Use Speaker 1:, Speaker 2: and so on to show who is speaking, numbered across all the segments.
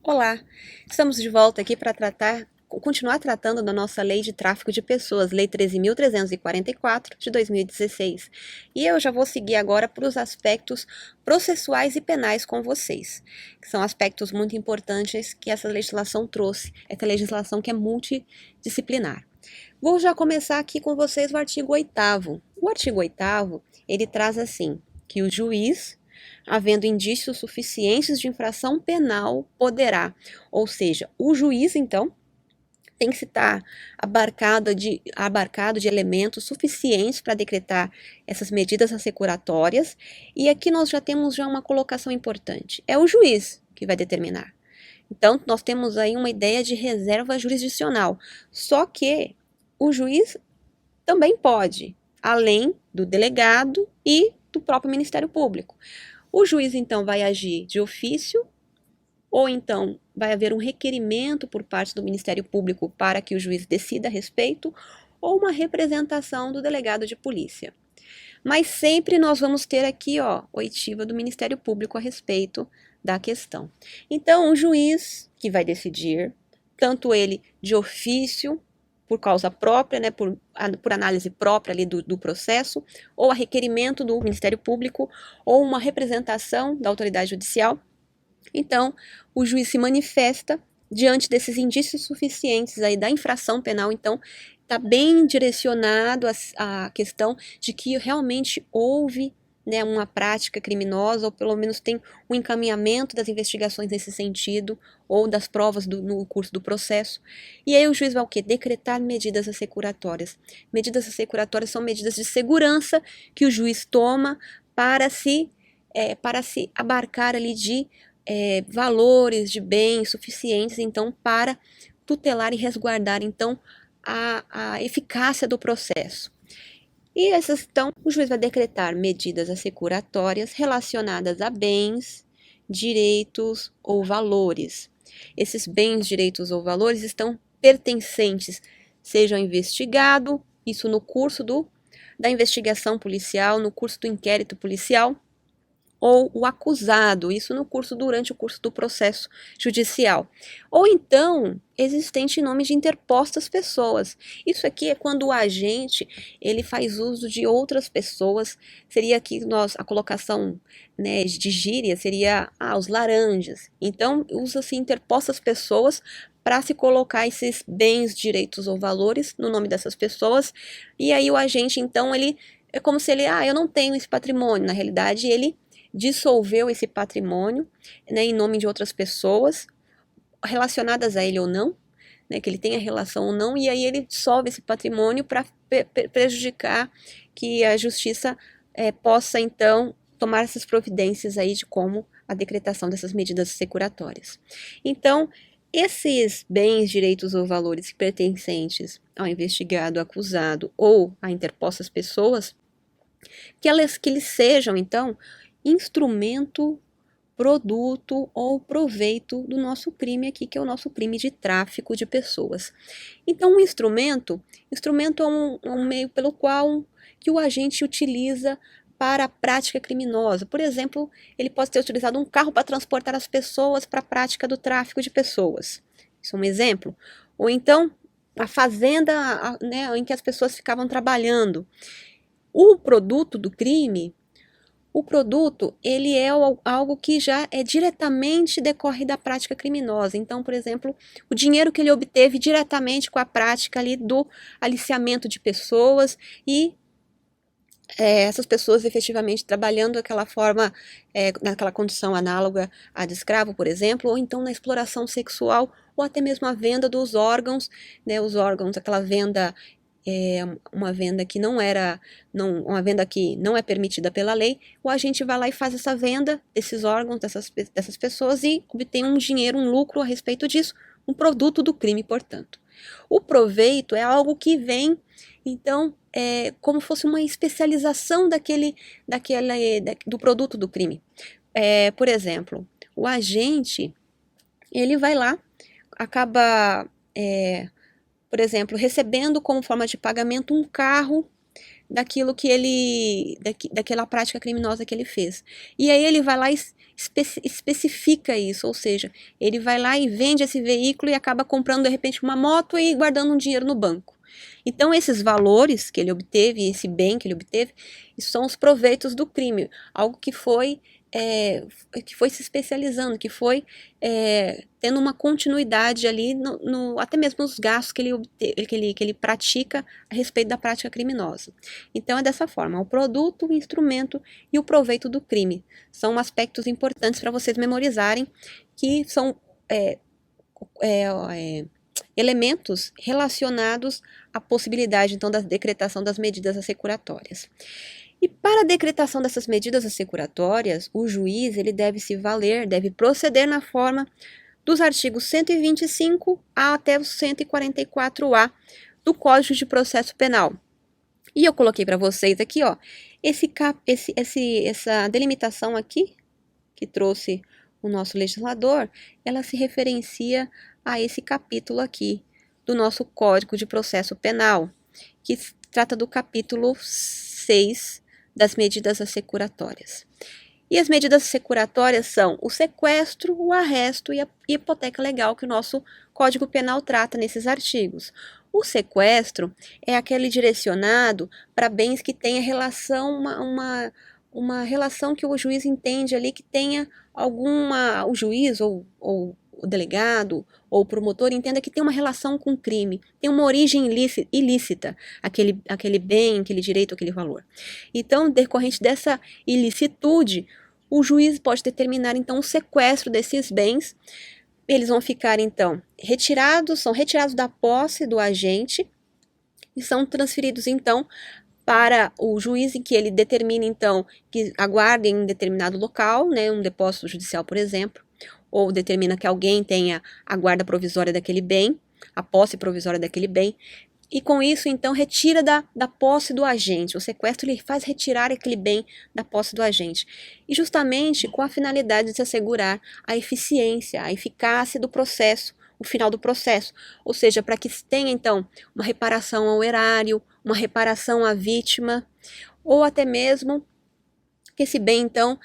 Speaker 1: Olá, estamos de volta aqui para continuar tratando da nossa Lei de Tráfico de Pessoas, Lei 13.344 de 2016. E eu já vou seguir agora para os aspectos processuais e penais com vocês, que são aspectos muito importantes que essa legislação trouxe, essa legislação que é multidisciplinar. Vou já começar aqui com vocês o artigo 8º. O artigo 8º, ele traz assim, que o juiz, havendo indícios suficientes de infração penal, poderá, ou seja, o juiz, então, tem que estar abarcado de elementos suficientes para decretar essas medidas assecuratórias, e aqui nós já temos uma colocação importante, é o juiz que vai determinar. Então, nós temos aí uma ideia de reserva jurisdicional, só que o juiz também pode, além do delegado e do próprio Ministério Público. O juiz, então, vai agir de ofício, ou então vai haver um requerimento por parte do Ministério Público para que o juiz decida a respeito, ou uma representação do delegado de polícia. Mas sempre nós vamos ter aqui, oitiva do Ministério Público a respeito da questão. Então, o juiz que vai decidir, tanto ele de ofício, por causa própria, né, por análise própria ali do processo, ou a requerimento do Ministério Público, ou uma representação da autoridade judicial. Então, o juiz se manifesta diante desses indícios suficientes aí da infração penal, então, está bem direcionado a questão de que realmente houve, né, uma prática criminosa, ou pelo menos tem um encaminhamento das investigações nesse sentido, ou das provas no curso do processo. E aí o juiz vai o quê? Decretar medidas assecuratórias. Medidas assecuratórias são medidas de segurança que o juiz toma para se abarcar ali de valores de bens suficientes, então, para tutelar e resguardar, então, a eficácia do processo. E então, o juiz vai decretar medidas assecuratórias relacionadas a bens, direitos ou valores. Esses bens, direitos ou valores estão pertencentes, seja ao investigado, isso no curso da investigação policial, no curso do inquérito policial, ou o acusado, isso durante o curso do processo judicial. Ou então, existente em nome de interpostas pessoas. Isso aqui é quando o agente, ele faz uso de outras pessoas, seria aqui a colocação, né, de gíria, seria os laranjas. Então, usa-se interpostas pessoas para se colocar esses bens, direitos ou valores no nome dessas pessoas, e aí o agente, então, ele é como se ele, eu não tenho esse patrimônio, na realidade, ele dissolveu esse patrimônio, né, em nome de outras pessoas, relacionadas a ele ou não, né, que ele tenha relação ou não, e aí ele dissolve esse patrimônio para prejudicar que a justiça possa, então, tomar essas providências aí de como a decretação dessas medidas securatórias. Então, esses bens, direitos ou valores pertencentes ao investigado, acusado ou a interpostas pessoas, que eles sejam, então, instrumento, produto ou proveito do nosso crime aqui, que é o nosso crime de tráfico de pessoas. Então, instrumento é um meio pelo qual que o agente utiliza para a prática criminosa. Por exemplo, ele pode ter utilizado um carro para transportar as pessoas para a prática do tráfico de pessoas. Isso é um exemplo. Ou então, a fazenda, né, em que as pessoas ficavam trabalhando. O produto do crime, ele é algo que já diretamente decorre da prática criminosa. Então, por exemplo, o dinheiro que ele obteve diretamente com a prática ali do aliciamento de pessoas e essas pessoas efetivamente trabalhando daquela forma, naquela condição análoga à de escravo, por exemplo, ou então na exploração sexual, ou até mesmo a venda dos órgãos, né, os órgãos, aquela venda uma venda que uma venda que não é permitida pela lei, o agente vai lá e faz essa venda desses órgãos, dessas pessoas e obtém um dinheiro, um lucro a respeito disso, um produto do crime, portanto. O proveito é algo que vem, então, como fosse uma especialização do produto do crime. Por exemplo, o agente, ele vai lá, acaba por exemplo, recebendo como forma de pagamento um carro, daquilo que daquela prática criminosa que ele fez. E aí ele vai lá e especifica isso, ou seja, ele vai lá e vende esse veículo e acaba comprando de repente uma moto e guardando um dinheiro no banco. Então esses valores que ele obteve, esse bem que ele obteve, são os proveitos do crime, algo que foi se especializando, que foi tendo uma continuidade ali, até mesmo nos gastos que ele pratica a respeito da prática criminosa. Então é dessa forma, o produto, o instrumento e o proveito do crime. São aspectos importantes para vocês memorizarem, que são elementos relacionados à possibilidade, então, da decretação das medidas assecuratórias. E para a decretação dessas medidas assecuratórias, o juiz ele deve proceder na forma dos artigos 125 até o 144A do Código de Processo Penal. E eu coloquei para vocês aqui, ó, essa delimitação aqui, que trouxe o nosso legislador, ela se referencia a esse capítulo aqui do nosso Código de Processo Penal, que trata do capítulo 6 das medidas assecuratórias. E as medidas assecuratórias são o sequestro, o arresto e a hipoteca legal que o nosso Código Penal trata nesses artigos. O sequestro é aquele direcionado para bens que tenha relação, uma relação que o juiz entende ali que tenha o juiz ou o delegado ou o promotor entenda que tem uma relação com o crime, tem uma origem ilícita, aquele bem, aquele direito, aquele valor. Então, decorrente dessa ilicitude, o juiz pode determinar, então, o sequestro desses bens. Eles vão ficar, então, são retirados da posse do agente e são transferidos, então, para o juiz em que ele determine, então, que aguardem em determinado local, né, um depósito judicial, por exemplo, ou determina que alguém tenha a guarda provisória daquele bem, a posse provisória daquele bem, e com isso, então, retira da posse do agente. O sequestro ele faz retirar aquele bem da posse do agente. E justamente com a finalidade de se assegurar a eficiência, a eficácia do processo, o final do processo. Ou seja, para que tenha, então, uma reparação ao erário, uma reparação à vítima, ou até mesmo que esse bem, então,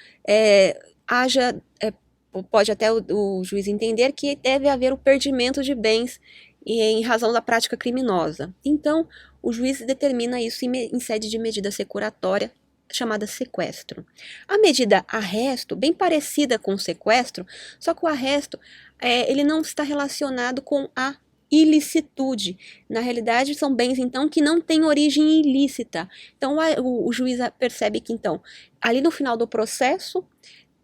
Speaker 1: pode até o juiz entender que deve haver o perdimento de bens em razão da prática criminosa. Então, o juiz determina isso em sede de medida securatória, chamada sequestro. A medida arresto, bem parecida com o sequestro, só que o arresto ele não está relacionado com a ilicitude. Na realidade, são bens, então, que não têm origem ilícita. Então, o juiz percebe que, então, ali no final do processo,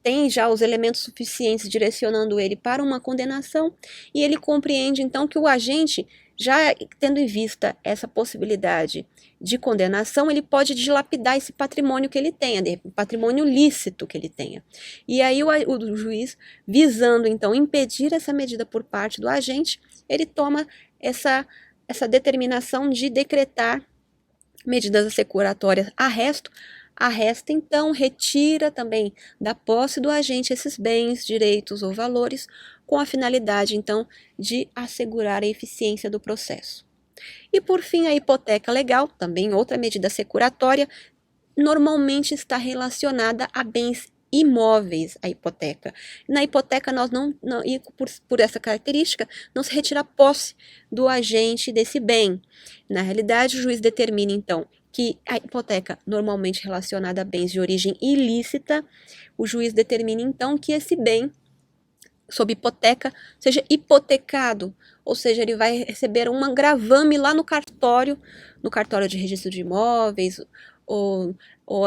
Speaker 1: tem já os elementos suficientes direcionando ele para uma condenação e ele compreende então que o agente, já tendo em vista essa possibilidade de condenação, ele pode dilapidar esse patrimônio que ele tenha, patrimônio lícito que ele tenha. E aí o juiz, visando então impedir essa medida por parte do agente, ele toma essa determinação de decretar medidas assecuratórias arresta, então, retira também da posse do agente esses bens, direitos ou valores, com a finalidade, então, de assegurar a eficiência do processo. E, por fim, a hipoteca legal, também outra medida securatória, normalmente está relacionada a bens imóveis, a hipoteca. Na hipoteca, nós não por essa característica, não se retira a posse do agente desse bem. Na realidade, o juiz determina, então, que a hipoteca normalmente relacionada a bens de origem ilícita, o juiz determina então que esse bem sob hipoteca seja hipotecado, ou seja, ele vai receber um gravame lá no cartório de registro de imóveis, ou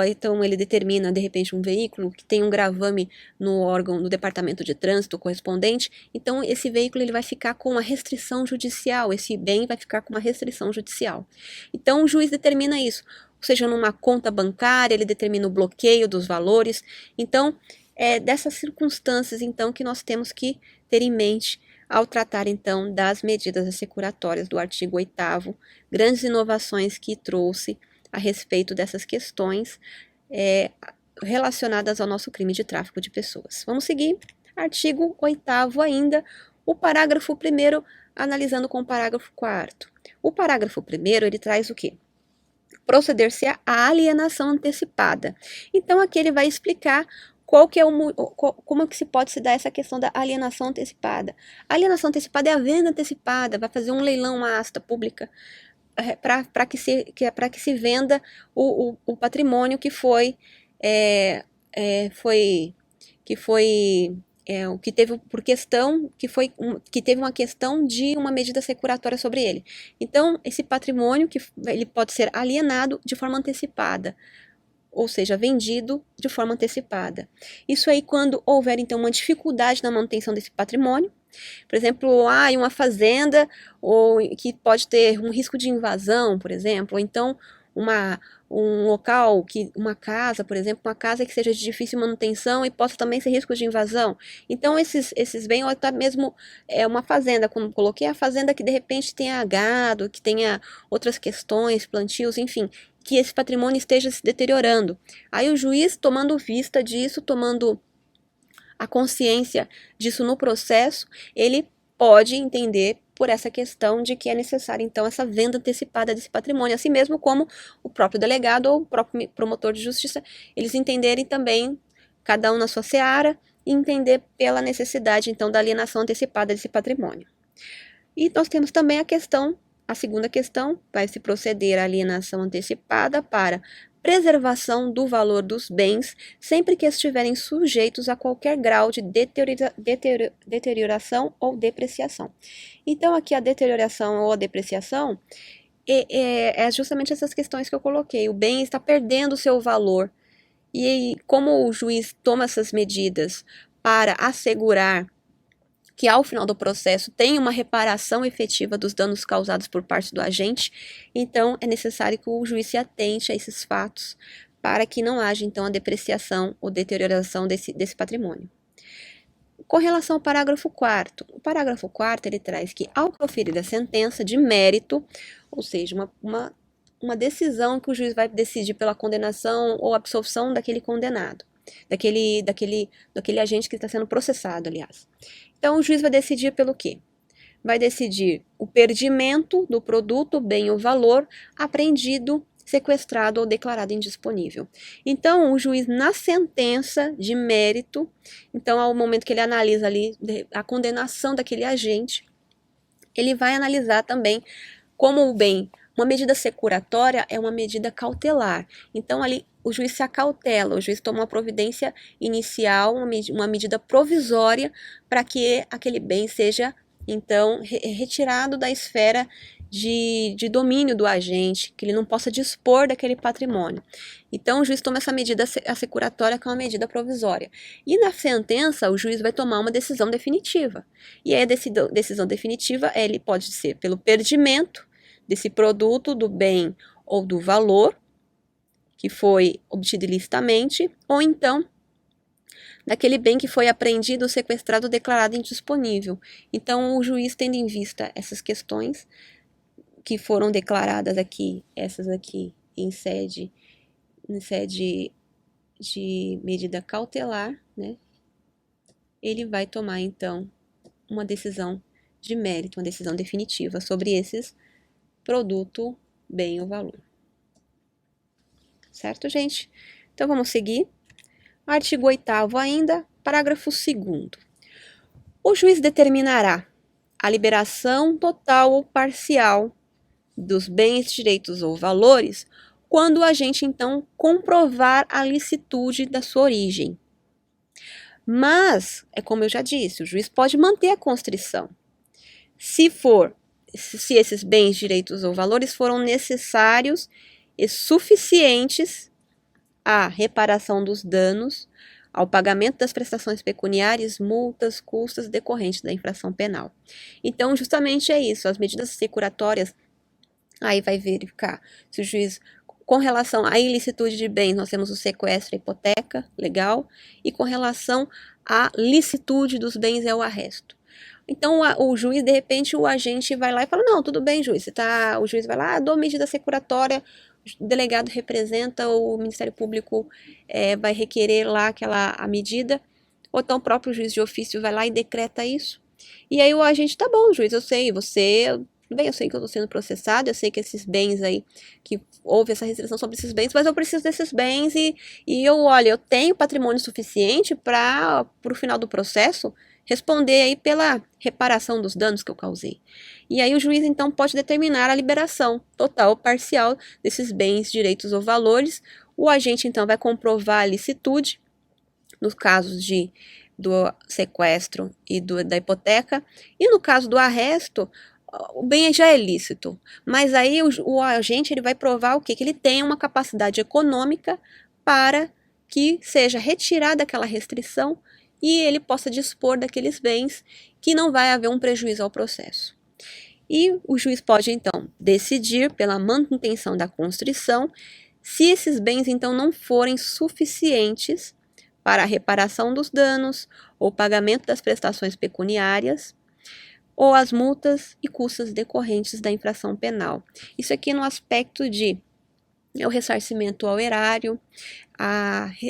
Speaker 1: então ele determina, de repente, um veículo que tem um gravame no departamento de trânsito correspondente, então esse veículo ele vai ficar com uma restrição judicial, esse bem vai ficar com uma restrição judicial. Então o juiz determina isso, ou seja, numa conta bancária, ele determina o bloqueio dos valores. Então, é dessas circunstâncias, então, que nós temos que ter em mente ao tratar, então, das medidas assecuratórias do artigo 8º, grandes inovações que trouxe a respeito dessas questões relacionadas ao nosso crime de tráfico de pessoas. Vamos seguir. Artigo 8º ainda, o parágrafo 1º, analisando com o parágrafo 4º. O parágrafo 1º, ele traz o quê? proceder-se à alienação antecipada. Então, aqui ele vai explicar como é que se pode se dar essa questão da alienação antecipada. A alienação antecipada é a venda antecipada, vai fazer um leilão, uma asta pública, para que se venda o patrimônio que foi, o que teve por questão, que teve uma questão de uma medida securatória sobre ele. Então, esse patrimônio ele pode ser alienado de forma antecipada, ou seja, vendido de forma antecipada. Isso aí quando houver, então, uma dificuldade na manutenção desse patrimônio, por exemplo, uma fazenda ou que pode ter um risco de invasão, por exemplo, ou então um local, uma casa, por exemplo, uma casa que seja de difícil manutenção e possa também ser risco de invasão. Então, esses bens, ou até mesmo uma fazenda, como coloquei, a fazenda que de repente tenha gado, que tenha outras questões, plantios, enfim, que esse patrimônio esteja se deteriorando. Aí o juiz, tomando vista disso, tomando a consciência disso no processo, ele pode entender por essa questão de que é necessária, então, essa venda antecipada desse patrimônio, assim mesmo como o próprio delegado ou o próprio promotor de justiça, eles entenderem também, cada um na sua seara, e entender pela necessidade, então, da alienação antecipada desse patrimônio. E nós temos também a segunda questão, vai se proceder à alienação antecipada para preservação do valor dos bens, sempre que estiverem sujeitos a qualquer grau de deterioração ou depreciação. Então, aqui a deterioração ou a depreciação é justamente essas questões que eu coloquei. O bem está perdendo o seu valor. E como o juiz toma essas medidas para assegurar que ao final do processo tem uma reparação efetiva dos danos causados por parte do agente, então é necessário que o juiz se atente a esses fatos para que não haja então a depreciação ou deterioração desse patrimônio. Com relação ao parágrafo 4º, o parágrafo 4º ele traz que ao proferir a sentença de mérito, ou seja, uma decisão que o juiz vai decidir pela condenação ou absolvição daquele condenado, daquele agente que está sendo processado, aliás. Então, o juiz vai decidir pelo quê? Vai decidir o perdimento do produto, bem ou valor, apreendido, sequestrado ou declarado indisponível. Então, o juiz, na sentença de mérito, então, ao momento que ele analisa ali a condenação daquele agente, ele vai analisar também como o bem, uma medida securatória é uma medida cautelar. Então, ali, o juiz se acautela, o juiz toma uma providência inicial, uma medida provisória para que aquele bem seja, então, retirado da esfera de domínio do agente, que ele não possa dispor daquele patrimônio. Então, o juiz toma essa medida assecuratória, que é uma medida provisória. E na sentença, o juiz vai tomar uma decisão definitiva. E a decisão definitiva, ele pode ser pelo perdimento desse produto, do bem ou do valor que foi obtido ilicitamente, ou então daquele bem que foi apreendido, sequestrado ou declarado indisponível. Então, o juiz, tendo em vista essas questões que foram declaradas aqui, essas aqui em sede de medida cautelar, né, ele vai tomar, então, uma decisão de mérito, uma decisão definitiva sobre esses produto, bem ou valor. Certo, gente? Então, vamos seguir. Artigo 8º ainda, parágrafo 2º. O juiz determinará a liberação total ou parcial dos bens, direitos ou valores quando o agente, então, comprovar a licitude da sua origem. Mas, é como eu já disse, o juiz pode manter a constrição. Se esses bens, direitos ou valores foram necessários e suficientes à reparação dos danos, ao pagamento das prestações pecuniárias, multas, custas decorrentes da infração penal. Então, justamente é isso, as medidas securatórias, aí vai verificar se o juiz, com relação à ilicitude de bens, nós temos o sequestro, a hipoteca, legal, e com relação à licitude dos bens é o arresto. Então, o juiz, de repente, o agente vai lá e fala, não, tudo bem, juiz, o juiz vai lá, dou medida securatória, o delegado representa, o Ministério Público vai requerer lá a medida, ou então o próprio juiz de ofício vai lá e decreta isso. E aí o agente, tá bom, juiz, eu sei, você tudo bem, eu sei que eu estou sendo processado, eu sei que esses bens aí, que houve essa restrição sobre esses bens, mas eu preciso desses bens e olha, eu tenho patrimônio suficiente para o final do processo responder aí pela reparação dos danos que eu causei. E aí o juiz então pode determinar a liberação total ou parcial desses bens, direitos ou valores. O agente então vai comprovar a licitude nos casos do sequestro e da hipoteca, e no caso do arresto, o bem já é lícito, mas aí o agente ele vai provar o quê? Que ele tem uma capacidade econômica para que seja retirada aquela restrição e ele possa dispor daqueles bens, que não vai haver um prejuízo ao processo. E o juiz pode, então, decidir pela manutenção da constrição, se esses bens, então, não forem suficientes para a reparação dos danos, ou pagamento das prestações pecuniárias, ou as multas e custas decorrentes da infração penal. Isso aqui no aspecto de o ressarcimento ao erário,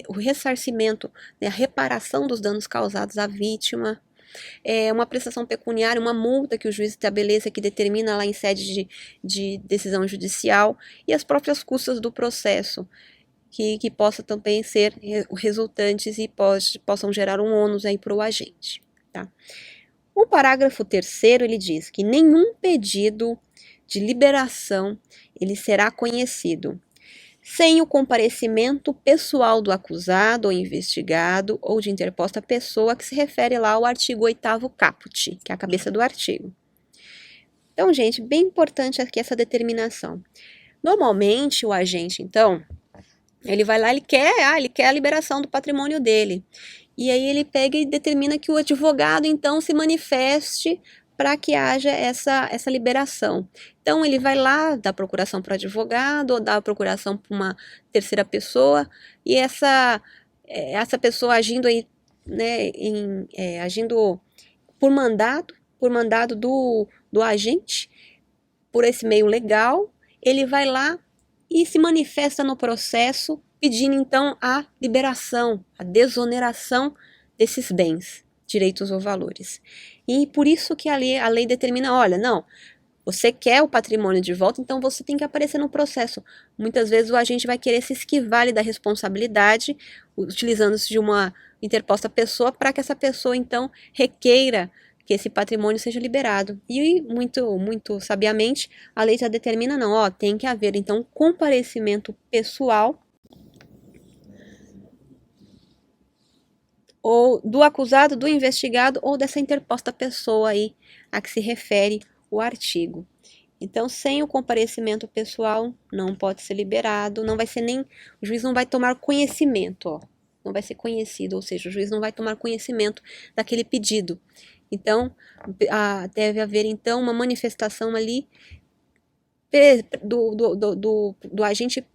Speaker 1: o ressarcimento, a reparação dos danos causados à vítima, uma prestação pecuniária, uma multa que o juiz estabeleça que determina lá em sede de decisão judicial, e as próprias custas do processo, que possa também ser resultantes e possam gerar um ônus aí para o agente. Tá? O parágrafo 3º, ele diz que nenhum pedido de liberação ele será conhecido sem o comparecimento pessoal do acusado ou investigado ou de interposta pessoa, que se refere lá ao artigo 8º caput, que é a cabeça do artigo. Então, gente, bem importante aqui essa determinação. Normalmente, o agente, então, ele vai lá, ele quer a liberação do patrimônio dele. E aí ele pega e determina que o advogado, então, se manifeste para que haja essa liberação. Então, ele vai lá, dá procuração para o advogado, ou dá procuração para uma terceira pessoa, e essa pessoa agindo aí, né, agindo por mandado do agente, por esse meio legal, ele vai lá e se manifesta no processo, pedindo então a liberação, a desoneração desses bens, direitos ou valores. E por isso que a lei determina, olha, não, você quer o patrimônio de volta, então você tem que aparecer no processo. Muitas vezes o agente vai querer se esquivar da responsabilidade, utilizando-se de uma interposta pessoa, para que essa pessoa então requeira que esse patrimônio seja liberado. E muito, muito sabiamente, a lei já determina, não, ó, tem que haver então comparecimento pessoal ou do acusado, do investigado ou dessa interposta pessoa aí a que se refere o artigo. Então, sem o comparecimento pessoal, não pode ser liberado, não vai ser nem, o juiz não vai tomar conhecimento, ó, não vai ser conhecido, ou seja, o juiz não vai tomar conhecimento daquele pedido. Então, deve haver, então, uma manifestação ali do agente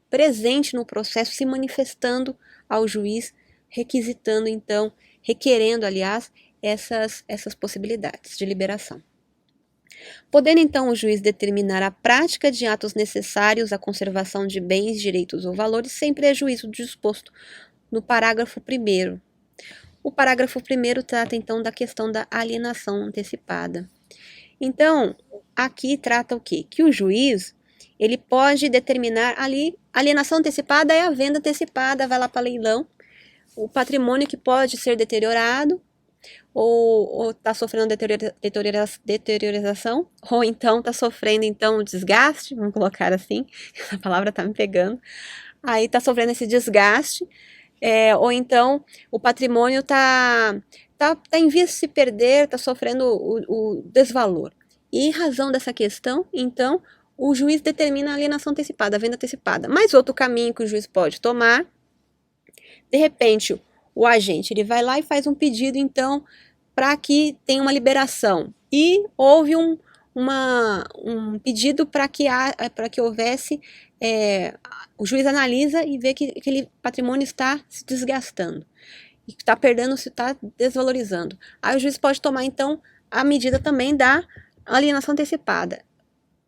Speaker 1: presente no processo, se manifestando ao juiz, requisitando, então, requerendo, aliás, essas possibilidades de liberação. Podendo, então, o juiz determinar a prática de atos necessários à conservação de bens, direitos ou valores, sem prejuízo do disposto no parágrafo 1º. O parágrafo 1º trata, então, da questão da alienação antecipada. Então, aqui trata o quê? Que o juiz, ele pode determinar ali, alienação antecipada é a venda antecipada, vai lá para leilão, o patrimônio que pode ser deteriorado, ou está sofrendo deteriorização, ou então está sofrendo então desgaste, vamos colocar assim, a palavra está me pegando, aí está sofrendo esse desgaste, ou então o patrimônio está em vias de se perder, está sofrendo o desvalor. E em razão dessa questão, então, o juiz determina a alienação antecipada, a venda antecipada. Mas outro caminho que o juiz pode tomar, de repente, o agente ele vai lá e faz um pedido, então, para que tenha uma liberação. E houve um pedido para que houvesse, o juiz analisa e vê que aquele patrimônio está se desgastando, está perdendo, se está desvalorizando. Aí o juiz pode tomar, então, a medida também da alienação antecipada.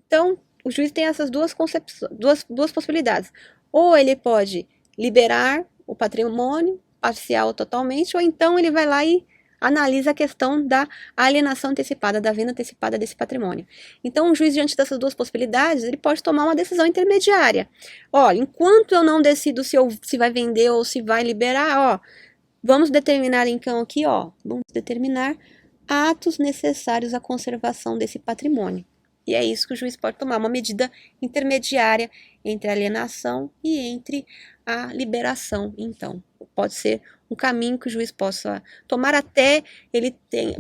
Speaker 1: Então, o juiz tem essas duas possibilidades. Ou ele pode liberar o patrimônio, parcial ou totalmente, ou então ele vai lá e analisa a questão da alienação antecipada, da venda antecipada desse patrimônio. Então, o juiz, diante dessas duas possibilidades, ele pode tomar uma decisão intermediária. Olha, enquanto eu não decido se vai vender ou se vai liberar, ó, vamos determinar então aqui, ó, vamos determinar atos necessários à conservação desse patrimônio. E é isso que o juiz pode tomar, uma medida intermediária entre a alienação e entre a liberação, então. Pode ser um caminho que o juiz possa tomar até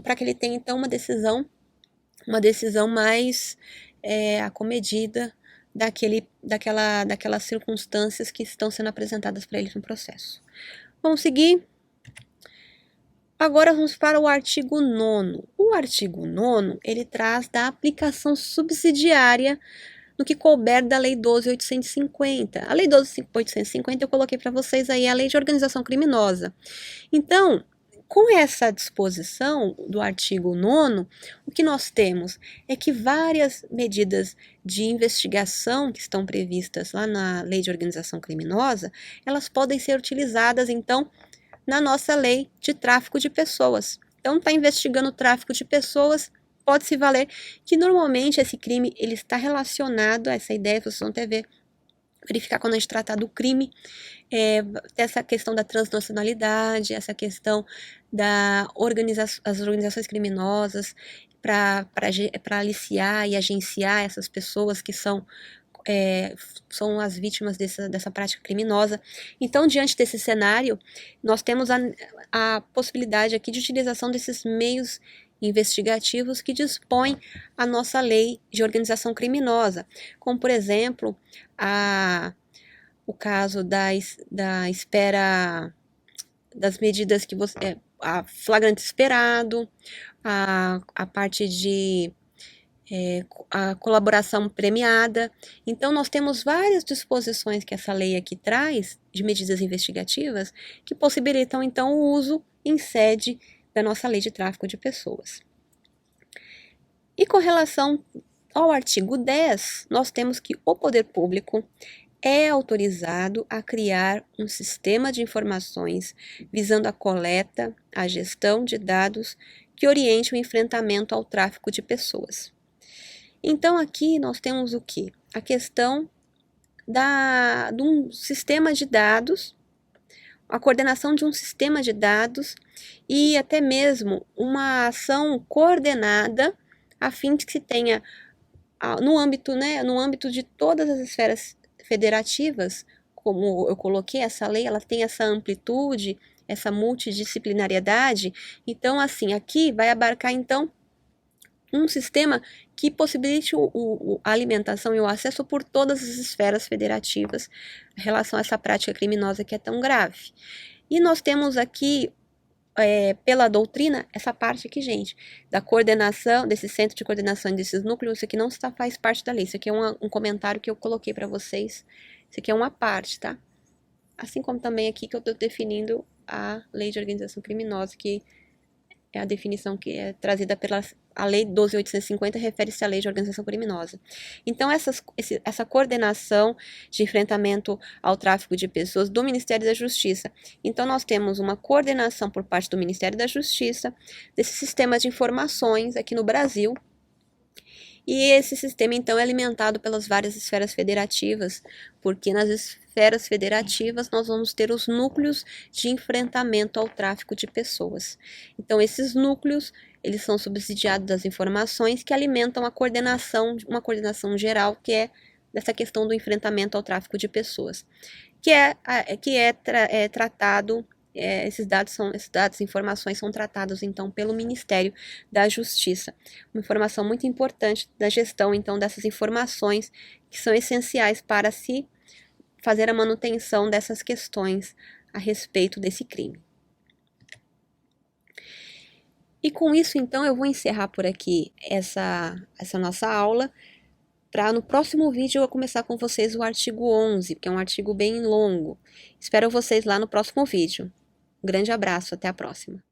Speaker 1: para que ele tenha, então, uma decisão mais acomedida daquelas circunstâncias que estão sendo apresentadas para ele no processo. Vamos seguir. Agora vamos para o artigo 9º. O artigo 9º, ele traz da aplicação subsidiária no que couber da Lei 12.850. A Lei 12.850 eu coloquei para vocês aí, a Lei de Organização Criminosa. Então, com essa disposição do artigo 9º, o que nós temos é que várias medidas de investigação que estão previstas lá na Lei de Organização Criminosa, elas podem ser utilizadas, então, na nossa lei de tráfico de pessoas. Então, está investigando o tráfico de pessoas, pode-se valer que normalmente esse crime ele está relacionado a essa ideia, vocês vão até verificar quando a gente tratar do crime, essa questão da transnacionalidade, essa questão das organizações criminosas para aliciar e agenciar essas pessoas que são as vítimas dessa prática criminosa. Então, diante desse cenário, nós temos a possibilidade aqui de utilização desses meios investigativos que dispõe a nossa lei de organização criminosa, como, por exemplo, o caso da espera, das medidas que você... a flagrante esperado, a parte de... a colaboração premiada. Então, nós temos várias disposições que essa lei aqui traz, de medidas investigativas, que possibilitam, então, o uso em sede da nossa lei de tráfico de pessoas. E com relação ao artigo 10, nós temos que o poder público é autorizado a criar um sistema de informações visando a coleta, a gestão de dados que oriente o enfrentamento ao tráfico de pessoas. Então, aqui nós temos o quê? A questão de um sistema de dados, a coordenação de um sistema de dados e até mesmo uma ação coordenada a fim de que se tenha, no âmbito de todas as esferas federativas, como eu coloquei, essa lei, ela tem essa amplitude, essa multidisciplinariedade. Então, assim, aqui vai abarcar, então, um sistema que possibilite a alimentação e o acesso por todas as esferas federativas em relação a essa prática criminosa que é tão grave. E nós temos aqui, pela doutrina, essa parte aqui, gente, da coordenação, desse centro de coordenação desses núcleos, isso aqui não faz parte da lei, isso aqui é um comentário que eu coloquei para vocês, isso aqui é uma parte, tá? Assim como também aqui que eu estou definindo a lei de organização criminosa, que é a definição que é trazida pela Lei 12.850, refere-se à Lei de Organização Criminosa. Então, essa coordenação de enfrentamento ao tráfico de pessoas do Ministério da Justiça. Então, nós temos uma coordenação por parte do Ministério da Justiça desse sistema de informações aqui no Brasil. E esse sistema, então, é alimentado pelas várias esferas federativas, porque nas esferas federativas nós vamos ter os núcleos de enfrentamento ao tráfico de pessoas. Então, esses núcleos, eles são subsidiados das informações que alimentam uma coordenação geral, que é dessa questão do enfrentamento ao tráfico de pessoas, que é tratado. Esses dados, informações são tratados, então, pelo Ministério da Justiça. Uma informação muito importante da gestão, então, dessas informações que são essenciais para se fazer a manutenção dessas questões a respeito desse crime. E com isso, então, eu vou encerrar por aqui essa nossa aula, para no próximo vídeo eu começar com vocês o artigo 11, que é um artigo bem longo. Espero vocês lá no próximo vídeo. Um grande abraço, até a próxima.